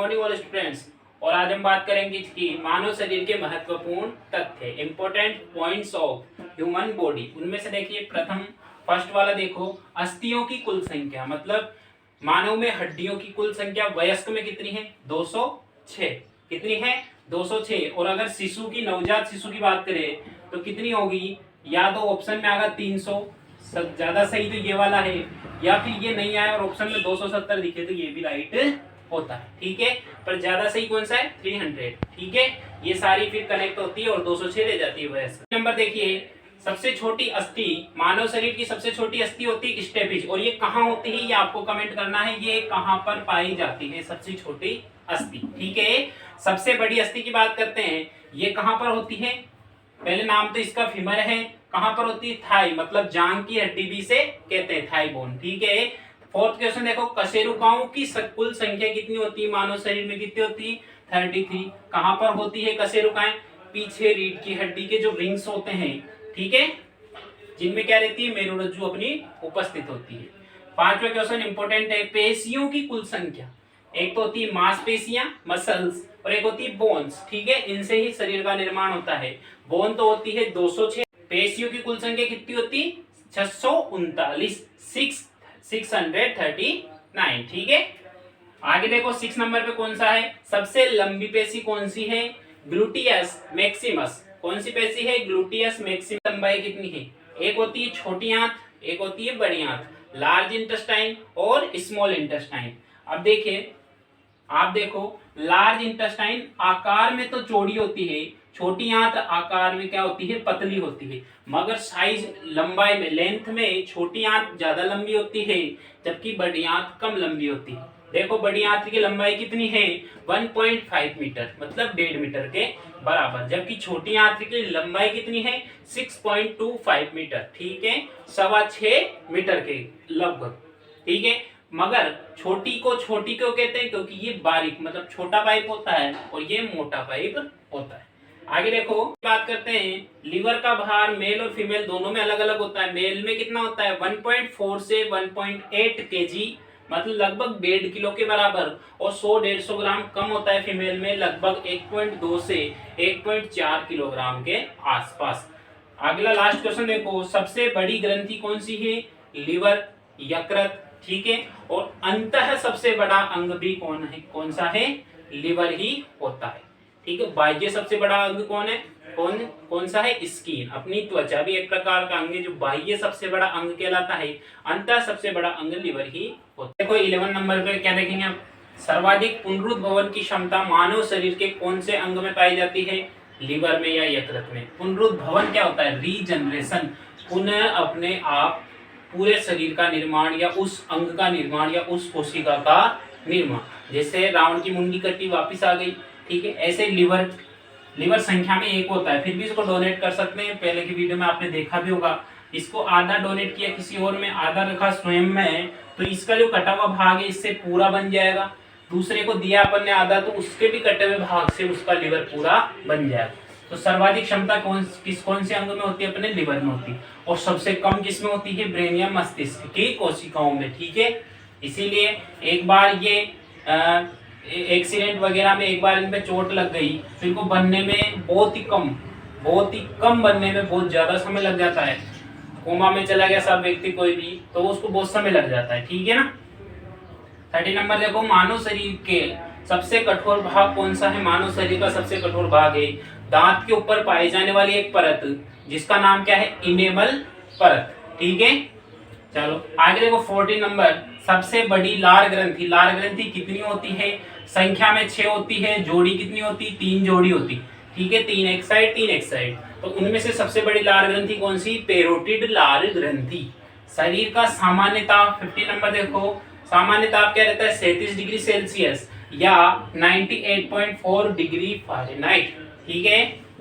Morning all students. और आज हम बात करेंगे कि मानव शरीर के महत्वपूर्ण तथ्य, important points of human body. उनमें से देखिए प्रथम फर्स्ट वाला देखो, अस्थियों की कुल संख्या, मतलब मानव में हड्डियों की कुल संख्या वयस्क में कितनी है? 206। कितनी है? 206। और अगर शिशु की, नवजात शिशु की बात करें तो कितनी होगी? या तो ऑप्शन में आएगा 300, ज्यादा सही तो ये वाला है, या फिर ये नहीं आया और ऑप्शन में 270 दिखे तो ये भी राइट होता है। ठीक है, पर ज्यादा सही कौन सा है? 300। ठीक है, ये सारी फिर कनेक्ट होती है और 206 ले जाती है वयस्क। नंबर देखिए, सबसे छोटी अस्थि, मानव शरीर की सबसे छोटी अस्थि होती है स्टेपिज। और ये कहाँ होती है ये आपको कमेंट करना है, ये कहाँ पर पाई जाती है सबसे छोटी अस्थि। ठीक है, सबसे बड़ी अस्थि की बात करते हैं, ये कहाँ पर होती है? पहले नाम तो इसका फीमर है, कहां पर होती है? थाई, मतलब जांग की हड्डी भी से कहते हैं, थाई बोन। ठीक है, फोर्थ क्वेश्चन देखो, कशेरुकाओं की कुल संख्या कितनी होती है मानव शरीर में? कितनी होती है? 33। कहां पर होती है कशेरुकाएं? पीछे रीढ़ की हड्डी के जो रिंग्स होते हैं, ठीक है, जिनमें क्या रहती है? मेरुरज्जु अपनी उपस्थित होती है। पांचवा क्वेश्चन इंपोर्टेंट है, पेशियों की कुल संख्या। एक तो होती है मांसपेशियां, मसल्स, और एक होती है बोन्स। ठीक है, इनसे ही शरीर का निर्माण होता है। बोन तो होती है 206, पेशियों की कुल संख्या कितनी होती? 639, 639। ठीक है, आगे देखो 6 नंबर पे कौन सा है? सबसे लंबी पेशी कौन सी है? Gluteus Maximus. कौन सी पेशी है? Gluteus Maximus. लंबाई कितनी है? एक होती है छोटी आंत, एक होती है बड़ी आंत, लार्ज इंटेस्टाइन और स्मॉल इंटेस्टाइन। अब देखिए, आप देखो, लार्ज इंटेस्टाइन आकार में तो चौड़ी होती है, छोटी आंत आकार में क्या होती है? पतली होती है। मगर साइज, लंबाई में, लेंथ में छोटी आंत ज्यादा लंबी होती है, जबकि बड़ी आंत कम लंबी होती है। देखो बड़ी आंत की लंबाई कितनी है? 1.5 मीटर, मतलब 1.5 मीटर के बराबर, जबकि छोटी आंत की लंबाई कितनी है? 6.25 मीटर। ठीक है, 6.25 मीटर के लगभग। ठीक है, मगर छोटी को छोटी क्यों कहते हैं? क्योंकि ये बारीक, मतलब छोटा पाइप होता है और ये मोटा पाइप होता है। आगे देखो, बात करते हैं, लीवर का भार मेल और फीमेल दोनों में अलग अलग होता है। मेल में कितना होता है? 1.4 से 1.8 केजी, मतलब लगभग 1.5 किलो के बराबर, और 100-150 ग्राम कम होता है फीमेल में, लगभग 1.2 से 1.4 किलोग्राम के आसपास। अगला लास्ट क्वेश्चन देखो, सबसे बड़ी ग्रंथि कौन सी है? लीवर, यकृत। ठीक है, और अंततः सबसे बड़ा अंग भी कौन है? कौन सा है? लीवर ही होता है। ठीक है, बाह्य सबसे बड़ा अंग कौन है? कौन सा है? स्किन। अपनी त्वचा भी एक प्रकार का अंग है जो बाह्य सबसे बड़ा अंग कहलाता है। अंततः सबसे बड़ा अंग लीवर ही होता है। देखो 11 नंबर पे क्या देखेंगे आप? सर्वाधिक पुनरुद्भवन की क्षमता मानव शरीर के कौन से अंग में पाई जाती है? लीवर में या यकृत में? पुनरुद्भवन क्या होता है? रीजनरेशन, पुनः अपने आप पूरे शरीर का निर्माण, या उस अंग का निर्माण, या उस कोशिका का निर्माण। जैसे रावण की मुंडी कटी वापिस आ गई। ठीक है, ऐसे लीवर संख्या में एक होता है, फिर भी इसको डोनेट कर सकते हैं। पहले की वीडियो में आपने देखा भी होगा, इसको आधा डोनेट किया किसी और में, आधा रखा स्वयं में, तो इसका जो कटा हुआ भाग है इससे पूरा बन जाएगा। दूसरे को दिया अपन ने आधा, तो उसके भी कटे हुए भाग से उसका लीवर पूरा बन जाएगा। तो सर्वाधिक क्षमता कौन से अंग में होती है? अपने लीवर में होती है। और सबसे कम किस में होती है? ब्रेन या मस्तिष्क की कोशिकाओं में। ठीक है, इसीलिए एक बार ये एक्सीडेंट वगैरह में एक बार इन पे चोट लग गई तो इनको बनने में बहुत ही कम बनने में बहुत ज्यादा समय लग जाता है। कोमा में चला गया सब व्यक्ति कोई भी, तो उसको बहुत समय लग जाता है। ठीक है ना। 30 नंबर देखो, मानव शरीर के सबसे कठोर भाग कौन सा है? मानव शरीर का सबसे कठोर भाग है दांत के ऊपर पाई जाने वाली एक परत, जिसका नाम क्या है? इनेमल परत। ठीक है, चलो आगे देखो 14 नंबर, सबसे बड़ी लार ग्रंथि। लार ग्रंथि कितनी होती है? संख्या में 6 होती है। जोड़ी कितनी होती? 3 जोड़ी होती। ठीक है, 3 एक साइड 3 एक साइड। तो उनमें से सबसे बड़ी लार ग्रंथि कौन सी? पेरोटिड लार ग्रंथि। शरीर का सामान्य ताप 50 नंबर देखो, सामान्य ताप क्या रहता है? 37 डिग्री सेल्सियस या 98.4 डिग्री फ़ारेनहाइट। ठीक है,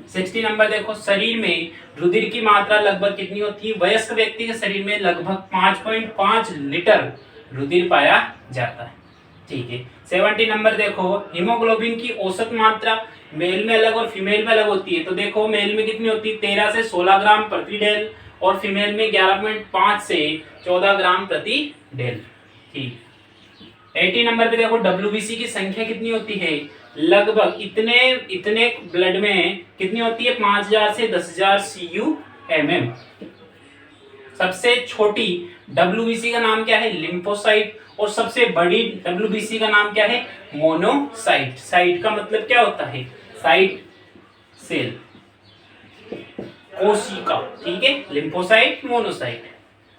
60 नंबर देखो, शरीर में रुधिर की मात्रा लगभग कितनी होती है? वयस्क व्यक्ति के शरीर में लगभग 5.5 लीटर रुधिर पाया जाता है। ठीक है, 70 नंबर देखो, हीमोग्लोबिन की औसत मात्रा मेल में अलग और फीमेल में अलग होती है। तो देखो मेल में कितनी होती है? 13 से 16 ग्राम प्रति डेल, और फीमेल में 11.5 से 14 ग्राम प्रति डेल। ठीक, 80 नंबर पे देखो WBC की संख्या कितनी होती है, लगभग इतने ब्लड में कितनी होती है, 5000 से 10,000 CU/mm। सबसे छोटी WBC का नाम क्या है, लिम्फोसाइट, और सबसे बड़ी WBC का नाम क्या है, मोनोसाइट। साइट का मतलब क्या होता है, साइट सेल, कोशिका, ठीक है, लिम्फोसाइट, मोनोसाइट।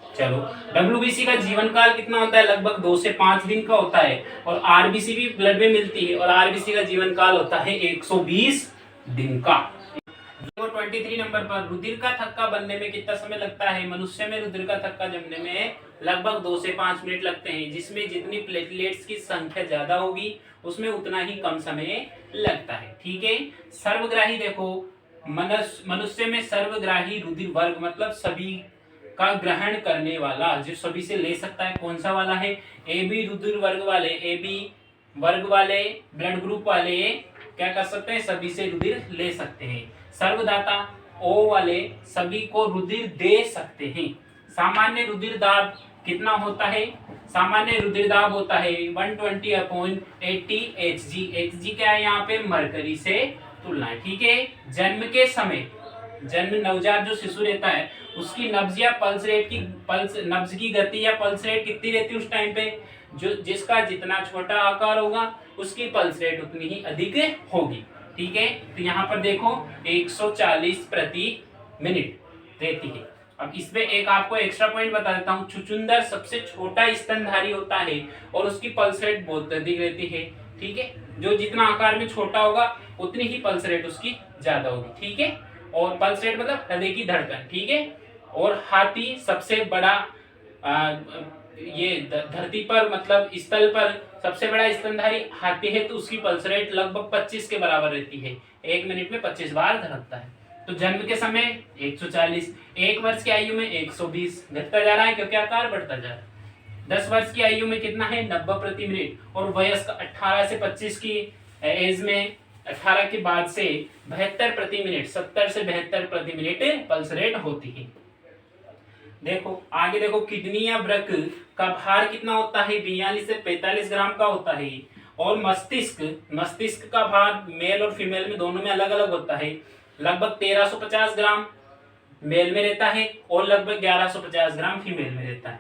चलो, WBC का जीवन काल कितना होता है, लगभग 2 से 5 दिन का होता है, और RBC भी ब्लड में मिलती है, और RBC का जीवन काल होता है 120 दिन का। 23 नंबर पर रुधिर का थक्का बनने में कितना समय लगता है, मनुष्य में रुधिर का थक्का जमने में लगभग 2 से 5 मिनट लगते हैं, जिसमें जितनी प्लेटलेट्स की संख्या ज्यादा होगी उसमें उतना ही कम समय लगता है, ठीक है। सर्वग्राही देखो, मनुष्य में सर्वग्राही रुधिर वर्ग मतलब सभी का ग्रहण करने वाला, जो सभी से ले सकता है, कौन सा वाला है, AB रुधिर वर्ग वाले, AB वर्ग वाले ब्लड ग्रुप वाले क्या कर सकते हैं, सभी से रुधिर ले सकते हैं। सर्वदाता O वाले सभी को रुधिर दे सकते हैं। सामान्य रुधिर दाब कितना होता है, सामान्य रुधिर दाब होता है 120/80 Hg। Hg क्या है यहाँ पे, मरकरी से तुलना है, ठीक है। जन्म के समय, जन्म नवजात जो शिशु रहता है उसकी नब्ज या पल्स रेट की, नब्ज की गति या पल्स रेट कितनी रहती है उस टाइम पे, जो जिसका जितना छोटा आकार होगा उसकी पल्स रेट उतनी ही अधिक होगी, ठीक है। तो यहाँ पर देखो 140 प्रति मिनट रहती है। अब इसमें एक आपको एक्स्ट्रा पॉइंट बता देता हूँ, चुचुंदर सबसे छोटा स्तनधारी होता है और उसकी पल्स रेट बहुत अधिक रहती है, ठीक है। जो जितना आकार में छोटा होगा उतनी ही पल्स रेट उसकी ज्यादा होगी, ठीक है। और पल्स रेट मतलब हृदय की धड़कन, ठीक है। और हाथी सबसे बड़ा ये धरती पर मतलब स्थल पर सबसे बड़ा स्तनधारी हाथी है, तो उसकी पल्स रेट लगभग 25 के बराबर रहती है, 1 मिनट में 25 बार धड़कता है। तो जन्म के समय 140, 1 वर्ष की आयु में 120, घटता जा रहा है क्योंकि आकार बढ़ता जा रहा है। 10 वर्ष की आयु में कितना है, 90 प्रति मिनट, और वयस्क 18 से 25 की एज में 18 के बाद से 72 प्रति मिनट, 70 से 72 प्रति मिनट पल्स रेट होती है। देखो आगे देखो, किडनी या वृक्क का भार कितना होता है, 42 से 45 ग्राम का होता है। और मस्तिष्क का भार मेल और फीमेल में दोनों में अलग अलग होता है, लगभग 1350 ग्राम मेल में रहता है और लगभग 1150 ग्राम फीमेल में रहता है,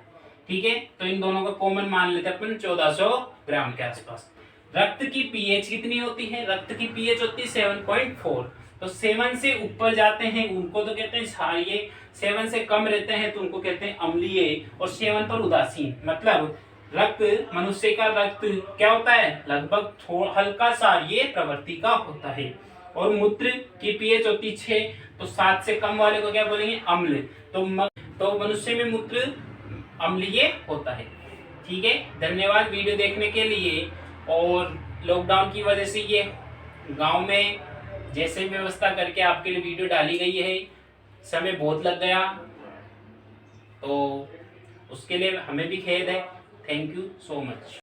ठीक है। तो इन दोनों का कॉमन मान लेते हैं अपन 1400 ग्राम के आसपास। रक्त की पीएच कितनी होती है, रक्त की पीएच होती है 7.4। तो 7 से ऊपर जाते हैं उनको तो कहते हैं क्षारीय, 7 से कम रहते हैं तो उनको कहते हैं अम्लीय, और 7 पर उदासीन। मतलब रक्त, मनुष्य का रक्त क्या होता है, लगभग हल्का क्षारीय प्रवृत्ति का होता है। और मूत्र की पीएच होती है 6, तो 7 से कम वाले को क्या बोलेंगे, अम्ल। तो मनुष्य में मूत्र अम्लीय होता है, ठीक है। धन्यवाद वीडियो देखने के लिए। और लॉकडाउन की वजह से ये गांव में जैसे व्यवस्था करके आपके लिए वीडियो डाली गई है, समय बहुत लग गया, तो उसके लिए हमें भी खेद है। Thank you so much.